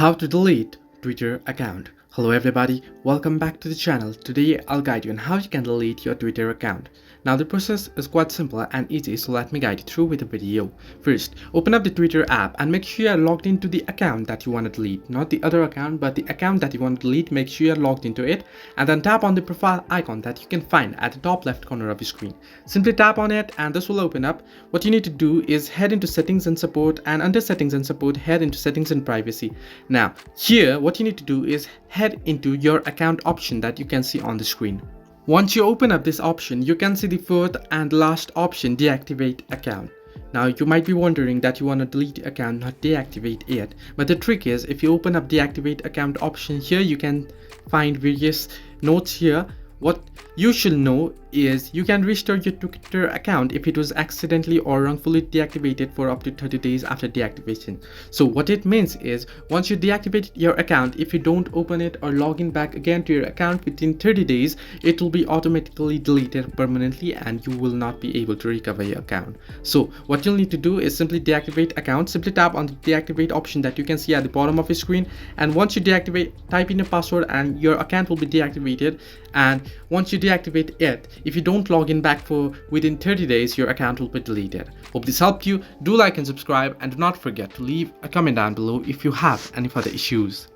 How to delete Twitter account. Hello everybody, welcome back to the channel. Today I'll guide you on how you can delete your Twitter account. Now the process is quite simple and easy, so let me guide you through with a video. First, open up the Twitter app and make sure you are logged into the account that you want to delete. Not the other account, but the account that you want to delete. Make sure you are logged into it and then tap on the profile icon that you can find at the top left corner of your screen. Simply tap on it and this will open up. What you need to do is head into settings and support, and under settings and support head into settings and privacy. Now here what you need to do is head into your account option that you can see on the screen. Once you open up this option, you can see the fourth and last option, deactivate account. Now you might be wondering that you want to delete the account, not deactivate it, but the trick is if you open up deactivate account option here, you can find various notes here. What you should know is you can restore your Twitter account if it was accidentally or wrongfully deactivated for up to 30 days after deactivation. So what it means is once you deactivate your account, if you don't open it or log in back again to your account within 30 days, it will be automatically deleted permanently and you will not be able to recover your account. So what you'll need to do is simply deactivate account. Simply tap on the deactivate option that you can see at the bottom of your screen, and once you deactivate, type in your password and your account will be deactivated. And once you deactivate it, if you don't log in back for within 30 days, your account will be deleted. Hope this helped you. Do like and subscribe, and do not forget to leave a comment down below if you have any further issues.